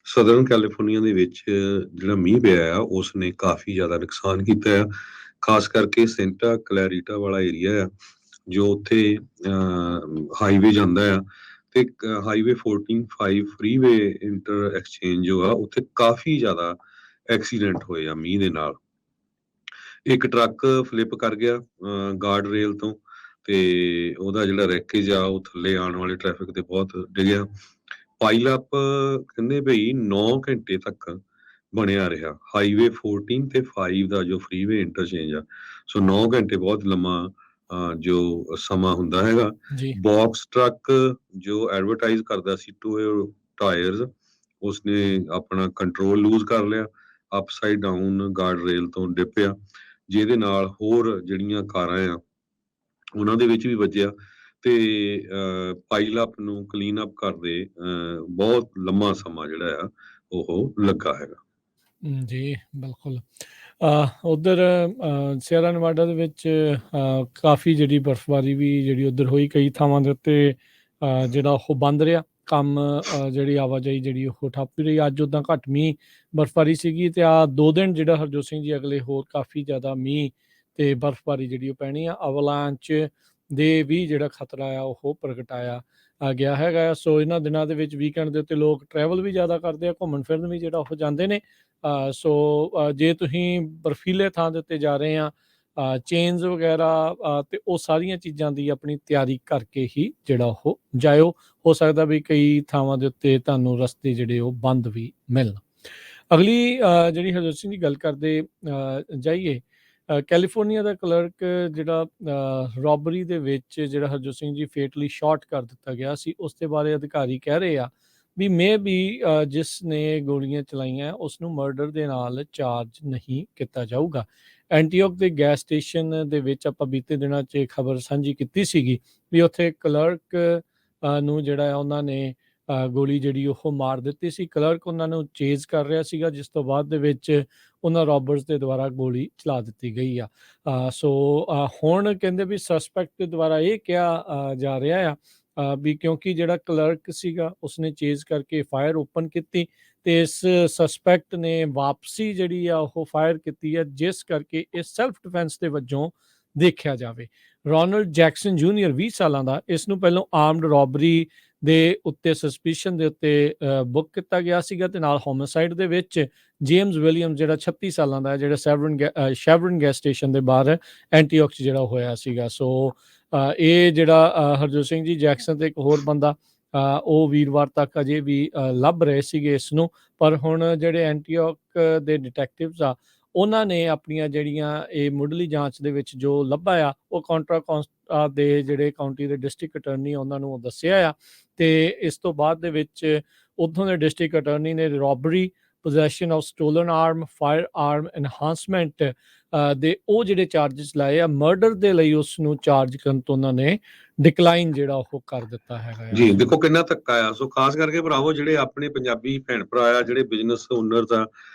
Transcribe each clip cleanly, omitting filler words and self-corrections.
Southern California ਦੇ ਵਿੱਚ ਜਿਹੜਾ ਮੀਂਹ ਪਿਆ ਆ ਉਸਨੇ ਕਾਫੀ ਜ਼ਿਆਦਾ ਨੁਕਸਾਨ ਕੀਤਾ ਆ। ਖਾਸ ਕਰਕੇ ਸੈਂਟਾ ਕਲੈਰੀਟਾ ਵਾਲਾ ਏਰੀਆ ਆ ਜੋ ਉੱਥੇ ਹਾਈਵੇ ਜਾਂਦਾ ਆ ਤੇ ਹਾਈਵੇ 14 ਫਰੀਵੇ ਇੰਟਰ ਐਕਸਚੇਂਜ ਜੋ ਆ ਉੱਥੇ ਕਾਫੀ ਜ਼ਿਆਦਾ ਐਕਸੀਡੈਂਟ ਹੋਏ ਆ ਮੀਂਹ ਦੇ ਨਾਲ। ਇੱਕ ਟਰੱਕ ਫਲਿੱਪ ਕਰ ਗਿਆ ਗਾਰਡ ਰੇਲ ਤੋਂ ਤੇ ਉਹਦਾ ਜਿਹੜਾ ਰੈਕੇਜ ਆ ਉਹ ਥੱਲੇ ਆਉਣ ਵਾਲੇ ਟ੍ਰੈਫਿਕ ਤੇ ਬਹੁਤ ਡਿੱਗਿਆ। ਪਾਈਲ ਅਪ ਕਹਿੰਦੇ ਭਈ 9 ਘੰਟੇ ਤੱਕ ਬਣਿਆ ਰਿਹਾ ਹਾਈਵੇ 14 ਤੇ 5 ਦਾ ਜੋ ਫਰੀਵੇ ਇੰਟਰਚੇਂਜ ਆ। ਸੋ 9 ਘੰਟੇ ਬਹੁਤ ਲੰਮਾ ਜੋ ਸਮਾਂ ਹੁੰਦਾ ਹੈਗਾ। ਜੀ ਬਾਕਸ ਟਰੱਕ ਜੋ ਐਡਵਰਟਾਈਜ਼ ਕਰਦਾ ਸੀ ਟੂ ਟਾਇਰਸ ਉਸਨੇ ਆਪਣਾ ਕੰਟਰੋਲ ਲੂਜ਼ ਕਰ ਲਿਆ, ਅਪਸਾਈਡ ਡਾਊਨ ਗਾਰਡ ਰੇਲ ਤੋਂ ਡਿੱਪਿਆ, ਜਿਹਦੇ ਨਾਲ ਹੋਰ ਜਿਹੜੀਆਂ ਕਾਰਾਂ ਆ ਉਹਨਾਂ ਦੇ ਵਿੱਚ ਵੀ ਵੱਜਿਆ ਤੇ ਪਾਈਲ ਅਪ ਨੂੰ ਕਲੀਨ ਅਪ ਕਰਦੇ ਬਹੁਤ ਲੰਮਾ ਸਮਾਂ ਜਿਹੜਾ ਆ ਉਹ ਲੱਗਾ ਹੈਗਾ। ਜੀ ਬਿਲਕੁਲ। ਉੱਧਰ ਸੀਅਰਾ ਨੇਵਾਡਾ ਦੇ ਵਿੱਚ ਕਾਫੀ ਜਿਹੜੀ ਬਰਫ਼ਬਾਰੀ ਵੀ ਜਿਹੜੀ ਉੱਧਰ ਹੋਈ, ਕਈ ਥਾਵਾਂ ਦੇ ਉੱਤੇ ਜਿਹੜਾ ਉਹ ਬੰਦ ਰਿਹਾ ਕੰਮ, ਜਿਹੜੀ ਆਵਾਜਾਈ ਜਿਹੜੀ ਉਹ ਠੱਪ ਰਹੀ। ਅੱਜ ਉੱਦਾਂ ਘੱਟ ਮੀਂਹ ਬਰਫ਼ਬਾਰੀ ਸੀਗੀ ਤੇ 2 ਦਿਨ ਜਿਹੜਾ ਹਰਜੋਤ ਸਿੰਘ ਜੀ ਅਗਲੇ ਹੋਰ ਕਾਫੀ ਜ਼ਿਆਦਾ ਮੀਂਹ ਤੇ ਬਰਫ਼ਬਾਰੀ ਜਿਹੜੀ ਉਹ ਪੈਣੀ ਆ। ਅਵਲਾਂਚ ਦੇ ਵੀ ਜਿਹੜਾ ਖਤਰਾ ਆ ਉਹ ਪ੍ਰਗਟਾਇਆ ਗਿਆ ਹੈਗਾ। ਸੋ ਇਹਨਾਂ ਦਿਨਾਂ ਦੇ ਵਿੱਚ ਵੀਕਐਂਡ ਦੇ ਉੱਤੇ ਲੋਕ ਟਰੈਵਲ ਵੀ ਜ਼ਿਆਦਾ ਕਰਦੇ ਆ, ਘੁੰਮਣ ਫਿਰਨ ਵੀ ਜਿਹੜਾ ਉਹ ਜਾਂਦੇ ਨੇ। ਸੋ ਜੇ ਤੁਸੀਂ ਬਰਫੀਲੇ ਥਾਂ ਦੇ ਉੱਤੇ ਜਾ ਰਹੇ ਆ, ਚੇਨਜ਼ ਵਗੈਰਾ ਤੇ ਉਹ ਸਾਰੀਆਂ ਚੀਜ਼ਾਂ ਦੀ ਆਪਣੀ ਤਿਆਰੀ ਕਰਕੇ ਹੀ ਜਿਹੜਾ ਉਹ ਜਾਇਓ। ਹੋ ਸਕਦਾ ਵੀ ਕਈ ਥਾਵਾਂ ਦੇ ਉੱਤੇ ਤੁਹਾਨੂੰ ਰਸਤੇ ਜਿਹੜੇ ਉਹ ਬੰਦ ਵੀ ਮਿਲਣ। ਅਗਲੀ ਜਿਹੜੀ ਹਰਜੋਤ ਸਿੰਘ ਦੀ ਗੱਲ ਕਰਦੇ ਜਾਈਏ, ਕੈਲੀਫੋਰਨੀਆ ਦਾ ਕਲਰਕ ਜਿਹੜਾ ਰੋਬਰੀ ਦੇ ਵਿੱਚ ਜਿਹੜਾ ਹਰਜੋਤ ਸਿੰਘ ਜੀ ਫੇਟਲੀ ਸ਼ਾਟ ਕਰ ਦਿੱਤਾ ਗਿਆ ਸੀ, ਉਸ ਦੇ ਬਾਰੇ ਅਧਿਕਾਰੀ ਕਹਿ ਰਹੇ ਆ ਵੀ ਵੀ ਜਿਸ ਨੇ ਗੋਲੀਆਂ ਚਲਾਈਆਂ ਉਸ ਨੂੰ ਮਰਡਰ ਦੇ ਨਾਲ ਚਾਰਜ ਨਹੀਂ ਕੀਤਾ ਜਾਊਗਾ। ਐਂਟੀਓਕ ਦੇ ਗੈਸ ਸਟੇਸ਼ਨ ਦੇ ਵਿੱਚ ਆਪਾਂ ਬੀਤੇ ਦਿਨਾਂ 'ਚ ਖਬਰ ਸਾਂਝੀ ਕੀਤੀ ਸੀਗੀ ਵੀ ਉੱਥੇ ਕਲਰਕ ਨੂੰ ਜਿਹੜਾ ਉਹਨਾਂ ਨੇ ਗੋਲੀ ਜਿਹੜੀ ਉਹ ਮਾਰ ਦਿੱਤੀ ਸੀ। ਕਲਰਕ ਉਹਨਾਂ ਨੂੰ ਚੇਜ਼ ਕਰ ਰਿਹਾ ਸੀਗਾ, ਜਿਸ ਤੋਂ ਬਾਅਦ ਦੇ ਵਿੱਚ ਉਹਨਾਂ ਰੋਬਰਟਸ ਦੇ ਦੁਆਰਾ ਗੋਲੀ ਚਲਾ ਦਿੱਤੀ ਗਈ ਆ। ਸੋ ਹੁਣ ਕਹਿੰਦੇ ਵੀ ਸਸਪੈਕਟ ਦੇ ਦੁਆਰਾ ਇਹ ਕਿਹਾ ਜਾ ਰਿਹਾ ਆ ਵੀ ਕਿਉਂਕਿ ਜਿਹੜਾ ਕਲਰਕ ਸੀਗਾ ਉਸਨੇ ਚੇਜ਼ ਕਰਕੇ ਫਾਇਰ ਓਪਨ ਕੀਤੀ ਤੇ ਇਸ ਸਸਪੈਕਟ ਨੇ ਵਾਪਸੀ ਜਿਹੜੀ ਆ ਉਹ ਫਾਇਰ ਕੀਤੀ ਹੈ, ਜਿਸ ਕਰਕੇ ਇਹ ਸੈਲਫ ਡਿਫੈਂਸ ਦੇ ਵਜੋਂ ਦੇਖਿਆ ਜਾਵੇ। ਰੋਨਲਡ ਜੈਕਸਨ ਜੂਨੀਅਰ 20 ਸਾਲਾਂ ਦਾ, ਇਸ ਨੂੰ ਪਹਿਲਾਂ ਆਰਮਡ ਰੋਬਰੀ ਦੇ ਉੱਤੇ ਸਸਪੀਸ਼ਨ ਦੇ ਉੱਤੇ ਬੁੱਕ ਕੀਤਾ ਗਿਆ ਸੀਗਾ ਤੇ ਨਾਲ ਹੋਮਿਸਾਈਡ ਦੇ ਵਿੱਚ ਜੇਮਸ ਵਿਲੀਅਮ ਜਿਹੜਾ 36 ਸਾਲਾਂ ਦਾ, ਜਿਹੜਾ ਸ਼ੈਵਰਨ ਗੈਸ ਸਟੇਸ਼ਨ ਦੇ ਬਾਹਰ ਐਂਟੀਓਕ 'ਚ ਜਿਹੜਾ ਹੋਇਆ ਸੀਗਾ। ਸੋ ਇਹ ਜਿਹੜਾ ਹਰਜੋਤ ਸਿੰਘ ਜੀ ਜੈਕਸਨ ਤੇ ਇੱਕ ਹੋਰ ਬੰਦਾ ਉਹ ਵੀਰਵਾਰ ਤੱਕ ਅਜੇ ਵੀ ਲੱਭ ਰਹੇ ਸੀਗੇ ਇਸ ਨੂੰ, ਪਰ ਹੁਣ ਜਿਹੜੇ ਐਂਟੀਓਕ ਦੇ ਡਿਟੈਕਟਿਵਸ ਆ ਉਹਨਾਂ ਨੇ ਆਪਣੀਆਂ ਜਿਹੜੀਆਂ ਇਹ ਮੁੱਢਲੀ ਜਾਂਚ ਦੇ ਵਿੱਚ ਜੋ ਲੱਭਾ ਆ ਉਹ ਕਾਂਟਰਾ ਦੇ ਜਿਹੜੇ ਕਾਉਂਟੀ ਦੇ ਡਿਸਟ੍ਰਿਕਟ ਅਟਰਨੀ ਉਹਨਾਂ ਨੂੰ ਦੱਸਿਆ ਆ। ਤੇ ਇਸ ਤੋਂ ਬਾਅਦ ਦੇ ਵਿੱਚ ਉੱਥੋਂ ਦੇ ਡਿਸਟ੍ਰਿਕਟ ਅਟਰਨੀ ਨੇ ਰੋਬਰੀ, possession of stolen arm, fire arm enhancement ਦੇ ਉਹ ਜਿਹੜੇ ਚਾਰਜਸ ਲਾਏ ਆ। ਮਰਡਰ ਦੇ ਲਈ ਉਸ ਨੂੰ ਚਾਰਜ ਕਰਨ ਤੋਂ ਉਹਨਾਂ ਨੇ ਡਿਕਲਾਈਨ ਜਿਹੜਾ ਉਹ ਕਰ ਦਿੱਤਾ ਹੈਗਾ। ਜੀ ਦੇਖੋ ਕਿੰਨਾ ਧੱਕਾ ਆ। ਸੋ ਖਾਸ ਕਰਕੇ ਭਰਾਵੋ ਜਿਹੜੇ ਆਪਣੇ ਪੰਜਾਬੀ ਭੈਣ ਭਰਾ ਆ, ਜਿਹੜੇ ਬਿਜ਼ਨਸ ਓਨਰਸ ਆ,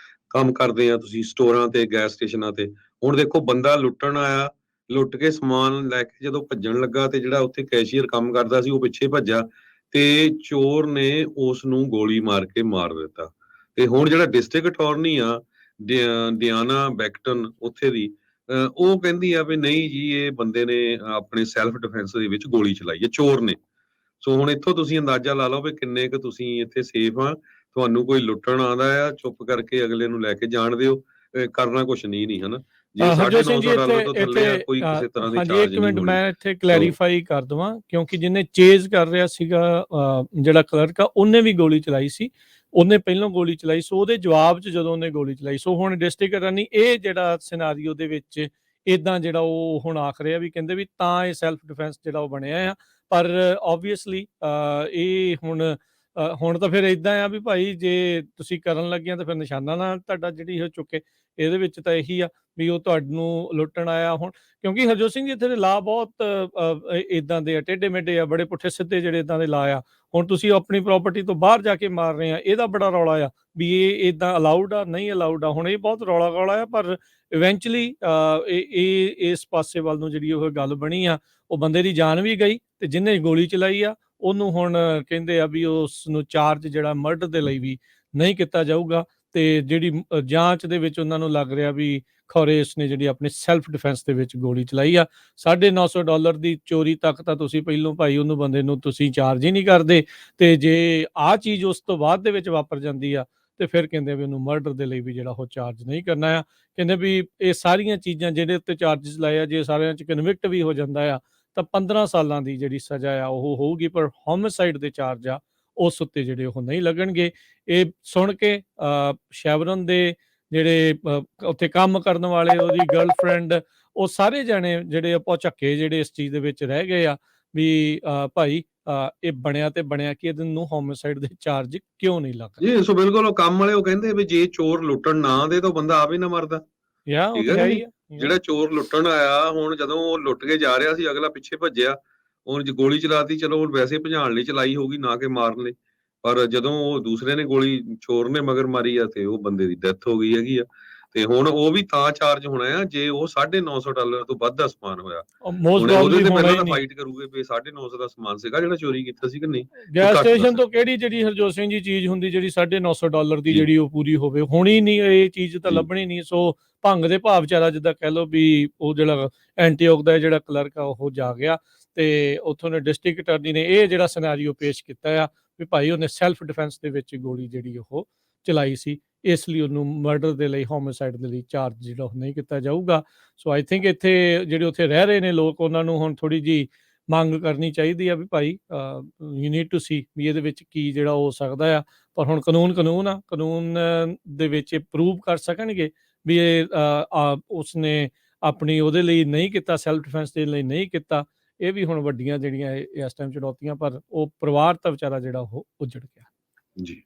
ਕੰਮ ਕਰਦੇ ਆ ਤੁਸੀਂ ਸਟੋਰਾਂ ਤੇ ਗੈਸ ਸਟੇਸ਼ਨਾਂ ਤੇ, ਹੁਣ ਦੇਖੋ ਬੰਦਾ ਲੁੱਟਣ ਆਇਆ, ਲੁੱਟ ਕੇ ਸਮਾਨ ਲੈ ਕੇ ਜਦੋਂ ਭੱਜਣ ਲੱਗਾ ਤੇ ਜਿਹੜਾ ਉੱਥੇ ਕੈਸ਼ੀਅਰ ਕੰਮ ਕਰਦਾ ਸੀ ਉਹ ਪਿੱਛੇ ਭੱਜਾ ਤੇ ਚੋਰ ਨੇ ਉਸ ਨੂੰ ਗੋਲੀ ਮਾਰ ਕੇ ਮਾਰ ਦਿੱਤਾ। ਤੇ ਹੁਣ ਜਿਹੜਾ ਡਿਸਟ੍ਰਿਕਟ ਅਟਾਰਨੀ ਆ ਡਿਆਨਾ ਬੈਕਟਨ ਉੱਥੇ ਦੀ, ਉਹ ਕਹਿੰਦੀ ਆ ਵੀ ਨਹੀਂ ਜੀ ਇਹ ਬੰਦੇ ਨੇ ਆਪਣੇ ਸੈਲਫ ਡਿਫੈਂਸ ਦੇ ਵਿੱਚ ਗੋਲੀ ਚਲਾਈ ਹੈ, ਚੋਰ ਨੇ। ਸੋ ਹੁਣ ਇੱਥੋਂ ਤੁਸੀਂ ਅੰਦਾਜ਼ਾ ਲਾ ਲਓ ਵੀ ਕਿੰਨੇ ਕੁ ਤੁਸੀਂ ਇੱਥੇ ਸੇਫ ਆ। ਤੁਹਾਨੂੰ ਕੋਈ ਲੁੱਟਣ ਆਉਂਦਾ ਆ, ਚੁੱਪ ਕਰਕੇ ਅਗਲੇ ਨੂੰ ਲੈ ਕੇ ਜਾਣ ਦਿਓ, ਕਰਨਾ ਕੁਛ ਨਹੀਂ ਹਨਾ। ਜੇ ਹਰਜੋਤ ਸਿੰਘ ਜੀ $950 ਤੋਂ ਥੱਲੇ ਆ ਕੋਈ ਕਿਸੇ ਤਰ੍ਹਾਂ ਦੀ ਹਾਂਜੀ ਚਾਰਜ ਇੱਕ ਨਹੀਂ ਮਿੰਟ ਹੋਣੀ। ਮੈਂ ਇੱਥੇ ਕਲੈਰੀਫਾਈ ਕਰ ਦਵਾਂ, ਕਿਉਂਕਿ ਜਿਹਨੇ ਚੇਜ਼ ਕਰ ਰਿਹਾ ਸੀਗਾ ਜਿਹੜਾ ਕਲਰਕ ਆ ਉਹਨੇ ਵੀ ਗੋਲੀ ਚਲਾਈ ਸੀ, ਉਹਨੇ ਪਹਿਲਾਂ ਗੋਲੀ ਚਲਾਈ। ਸੋ ਉਹਦੇ ਜਵਾਬ 'ਚ ਜਦੋਂ ਉਹਨੇ ਗੋਲੀ ਚਲਾਈ, ਸੋ ਹੁਣ ਡਿਸਟ੍ਰਿਕਟ ਅਟਾਰਨੀ ਇਹ ਜਿਹੜਾ ਸਿਨਾਰੀਓ ਦੇ ਵਿੱਚ ਇਦਾਂ ਜਿਹੜਾ ਉਹ ਹੁਣ ਆਖ ਰਿਹਾ ਵੀ ਕਹਿੰਦੇ ਵੀ ਤਾਂ ਇਹ ਸੈਲਫ ਡਿਫੈਂਸ ਜਿਹੜਾ ਉਹ ਬਣਿਆ ਆ। ਪਰ ਓਬਵੀਅਸਲੀ ਇਹ ਹੁਣ ਤਾਂ ਫਿਰ ਇਦਾਂ ਆ ਵੀ ਭਾਈ ਜੇ ਤੁਸੀਂ ਕਰਨ ਲੱਗਿਆ ਤਾਂ ਫਿਰ ਨਿਸ਼ਾਨਾ ਨਾਲ ਤੁਹਾਡਾ ਜਿਹੜੀ ਉਹ ਚੁੱਕੇ। ਇਹਦੇ ਵਿੱਚ ਤਾਂ ਇਹੀ ਆ ਵੀ ਉਹ ਤੁਹਾਨੂੰ ਲੁੱਟਣ ਆਇਆ। ਹੁਣ ਕਿਉਂਕਿ ਹਰਜੋਤ ਸਿੰਘ ਜੀ ਇੱਥੇ ਦੇ ਲਾ ਬਹੁਤ ਇਦਾਂ ਦੇ ਆ, ਟੇਢੇ ਮੇਢੇ ਆ, ਬੜੇ ਪੁੱਠੇ ਸਿੱਧੇ ਜਿਹੜੇ ਇਦਾਂ ਦੇ ਲਾ ਆ। ਹੁਣ ਤੁਸੀਂ ਆਪਣੀ ਪ੍ਰਾਪਰਟੀ ਤੋਂ ਬਾਹਰ ਜਾ ਕੇ ਮਾਰ ਰਹੇ ਆ, ਇਹਦਾ ਬੜਾ ਰੌਲਾ ਆ ਵੀ ਇਹ ਇਦਾਂ ਅਲਾਊਡ ਆ ਨਹੀਂ ਅਲਾਊਡ ਆ। ਹੁਣ ਇਹ ਬਹੁਤ ਰੌਲਾ ਆ, ਪਰ ਇਵੈਂਚੁਅਲੀ ਇਹ ਇਸ ਪਾਸੇ ਵੱਲ ਨੂੰ ਜਿਹੜੀ ਉਹ ਗੱਲ ਬਣੀ ਆ, ਉਹ ਬੰਦੇ ਦੀ ਜਾਨ ਵੀ ਗਈ ਤੇ ਜਿਹਨੇ ਗੋਲੀ ਚਲਾਈ ਆ ਉਹਨੂੰ ਹੁਣ ਕਹਿੰਦੇ ਆ ਵੀ ਉਸ ਨੂੰ ਚਾਰਜ ਜਿਹੜਾ ਮਰਡਰ ਦੇ ਲਈ ਵੀ ਨਹੀਂ ਕੀਤਾ ਜਾਊਗਾ ਤੇ ਜਿਹੜੀ ਜਾਂਚ ਦੇ ਵਿੱਚ ਉਹਨਾਂ ਨੂੰ ਲੱਗ ਰਿਹਾ ਵੀ ਖੌਰੇ ਇਸਨੇ ਜਿਹੜੀ ਆਪਣੇ ਸੈਲਫ ਡਿਫੈਂਸ ਦੇ ਵਿੱਚ ਗੋਲੀ ਚਲਾਈ ਆ। $950 ਦੀ ਚੋਰੀ ਤੱਕ ਤਾਂ ਤੁਸੀਂ ਪਹਿਲੋਂ ਭਾਈ ਉਹਨੂੰ ਬੰਦੇ ਨੂੰ ਤੁਸੀਂ ਚਾਰਜ ਹੀ ਨਹੀਂ ਕਰਦੇ, ਤੇ ਜੇ ਆਹ ਚੀਜ਼ ਉਸ ਤੋਂ ਬਾਅਦ ਦੇ ਵਿੱਚ ਵਾਪਰ ਜਾਂਦੀ ਆ ਤੇ ਫਿਰ ਕਹਿੰਦੇ ਵੀ ਉਹਨੂੰ ਮਰਡਰ ਦੇ ਲਈ ਵੀ ਜਿਹੜਾ ਉਹ ਚਾਰਜ ਨਹੀਂ ਕਰਨਾ ਆ। ਕਹਿੰਦੇ ਵੀ ਇਹ ਸਾਰੀਆਂ ਚੀਜ਼ਾਂ ਜਿਹੜੇ ਉੱਤੇ ਚਾਰਜਸ ਲਾਏ ਆ, ਜੇ ਸਾਰਿਆਂ 'ਚ ਕਨਵਿਕਟ ਵੀ ਹੋ ਜਾਂਦਾ ਆ ਤਾਂ 15 ਸਾਲਾਂ ਦੀ ਜਿਹੜੀ ਸਜ਼ਾ ਆ ਉਹ ਹੋਊਗੀ, ਪਰ ਹੋਮਿਸਾਈਡ ਦੇ ਚਾਰਜ ਆ ਉਸ ਉੱਤੇ ਜਿਹੜੇ ਉਹ ਨਹੀਂ ਲੱਗਣਗੇ। ਇਹ ਸੁਣ ਕੇ ਸ਼ੈਵਰਨ ਦੇ ਜਿਹੜੇ ਉੱਥੇ ਕੰਮ ਕਰਨ ਵਾਲੇ, ਉਹਦੀ ਗਰਲਫ੍ਰੈਂਡ, ਉਹ ਸਾਰੇ ਜਾਣੇ ਜਿਹੜੇ ਭੌਚੱਕੇ ਜਿਹੜੇ ਇਸ ਚੀਜ਼ ਦੇ ਵਿੱਚ ਰਹਿ ਗਏ ਆ ਵੀ ਭਾਈ ਇਹ ਬਣਿਆ ਤੇ ਬਣਿਆ ਕਿ ਇਹਨੂੰ ਹੋਮਿਸਾਈਡ ਦੇ ਚਾਰਜ ਕਿਉਂ ਨਹੀਂ ਲੱਗ ਜੀ ਸੋ ਬਿਲਕੁਲ ਉਹ ਕੰਮ ਵਾਲੇ ਉਹ ਕਹਿੰਦੇ ਵੀ ਜੇ ਚੋਰ ਲੁੱਟਣ ਨਾ ਦੇ ਤਾਂ ਬੰਦਾ ਆਪ ਹੀ ਨਾ ਮਰਦਾ। ਯਾ ਉਹ ਠੀਕ ਤਾਂ ਹੈ ਹੈ ਜੀ, ਹੀ ਆ। ਜਿਹੜਾ ਚੋਰ ਲੁੱਟਣ ਆਇਆ, ਹੁਣ ਜਦੋਂ ਉਹ ਲੁੱਟ ਕੇ ਜਾ ਰਿਹਾ ਸੀ ਅਗਲਾ ਪਿੱਛੇ ਭੱਜਿਆ, ਹੁਣ ਜੇ ਗੋਲੀ ਚਲਾਤੀ, ਚਲੋ ਉਹ ਵੈਸੇ ਭਜਾਉਣ ਲਈ ਚਲਾਈ ਹੋਊਗੀ ਨਾ ਕਿ ਮਾਰਨ ਲਈ, ਪਰ ਜਦੋਂ ਉਹ ਦੂਸਰੇ ਨੇ ਗੋਲੀ ਚੋਰ ਨੇ ਮਗਰ ਮਾਰੀ ਆ ਤੇ ਉਹ ਬੰਦੇ ਦੀ ਡੈਥ ਹੋ ਗਈ ਹੈਗੀ ਆ। ਤੇ ਹੁਣ ਉਹ ਵੀ ਤਾਂ ਚਾਰਜ ਹੋਣਾ ਆ ਜੇ ਉਹ $950 ਤੋਂ ਵੱਧ ਦਾ ਸਮਾਨ ਹੋਇਆ। ਮੋਸਟ ਹੁਣ ਉਹਦੇ ਪ੍ਰੋਬਬਲੀ ਤੇ ਹੋਣਾ ਪਹਿਲਾਂ ਹੀ ਤਾਂ ਨਹੀਂ। ਫਾਈਟ ਕਰੂਗੇ ਵੀ 950 ਦਾ ਸਮਾਨ ਸੀਗਾ ਜਿਹੜਾ ਚੋਰੀ ਕੀਤਾ ਸੀ ਕਿ ਨਹੀਂ। ਗੈਸ ਘੱਟ ਸਟੇਸ਼ਨ ਦੱਸ। ਤੋਂ ਕਿਹੜੀ ਜਿਹੜੀ ਹਰਜੋਤ ਸਿੰਘ ਜੀ ਚੀਜ਼ ਹੁੰਦੀ ਜਿਹੜੀ $950 ਦੀ ਜੀ। ਜਿਹੜੀ ਉਹ ਪੂਰੀ ਹੋਵੇ, ਹੋਣੀ ਨਹੀਂ, ਇਹ ਚੀਜ਼ ਤਾਂ ਜੀ। ਲੱਭਣੀ ਨਹੀਂ। ਸੋ ਭੰਗ ਦੇ ਭਾਵ ਚਾਰਾ ਜਿੱਦਾਂ ਕਹਿ ਲਓ ਵੀ ਉਹ ਜਿਹੜਾ ਐਂਟੀਓਕ ਦਾ ਜਿਹੜਾ ਕਲਰਕ ਆ ਉਹ ਜਾ ਗਿਆ ਤੇ ਉੱਥੋਂ ਦੇ ਡਿਸਟ੍ਰਿਕਟ ਅਟਾਰਨੀ ਨੇ ਇਹ ਜਿਹੜਾ ਸਿਨੈਰੀਓ ਪੇਸ਼ ਕੀਤਾ ਆ ਵੀ ਭਾਈ ਉਹਨੇ ਸੈਲਫ ਡਿਫੈਂਸ ਦੇ ਵਿੱਚ ਗੋਲੀ ਜਿਹੜੀ ਉਹ ਚਲਾਈ ਸੀ, ਇਸ ਲਈ ਉਹਨੂੰ ਮਰਡਰ ਦੇ ਲਈ, ਹੋਮਿਸਾਈਡ ਦੇ ਲਈ ਚਾਰਜ ਜਿਹੜਾ ਉਹ ਨਹੀਂ ਕੀਤਾ ਜਾਊਗਾ। ਸੋ ਆਈ ਥਿੰਕ ਇੱਥੇ ਜਿਹੜੇ ਉੱਥੇ ਰਹਿ ਰਹੇ ਨੇ ਲੋਕ, ਉਹਨਾਂ ਨੂੰ ਹੁਣ ਥੋੜੀ ਜੀ ਮੰਗ ਕਰਨੀ ਚਾਹੀਦੀ ਆ ਵੀ ਭਾਈ ਯੂ ਨੀਡ ਟੂ ਸੀ ਵੀ ਇਹਦੇ ਵਿੱਚ ਕੀ ਜਿਹੜਾ ਹੋ ਸਕਦਾ ਆ। ਪਰ ਹੁਣ ਕਾਨੂੰਨ ਆ, ਕਾਨੂੰਨ ਦੇ ਵਿੱਚ ਇਹ ਪ੍ਰੂਵ ਕਰ ਸਕਣਗੇ ਵੀ ਇਹ ਉਸਨੇ ਆਪਣੀ ਉਹਦੇ ਲਈ ਨਹੀਂ ਕੀਤਾ, ਸੈਲਫ ਡਿਫੈਂਸ ਦੇ ਲਈ ਨਹੀਂ ਕੀਤਾ। ਇਹ ਵੀ ਹੁਣ ਵੱਡੀਆਂ ਜਿਹੜੀਆਂ ਇਸ ਟਾਈਮ ਚੁਣੌਤੀਆਂ, ਪਰ ਉਹ ਪਰਿਵਾਰ ਤਾਂ ਵਿਚਾਰਾ ਜਿਹੜਾ ਉਹ ਉੱਜੜ ਗਿਆ। ਜੀ।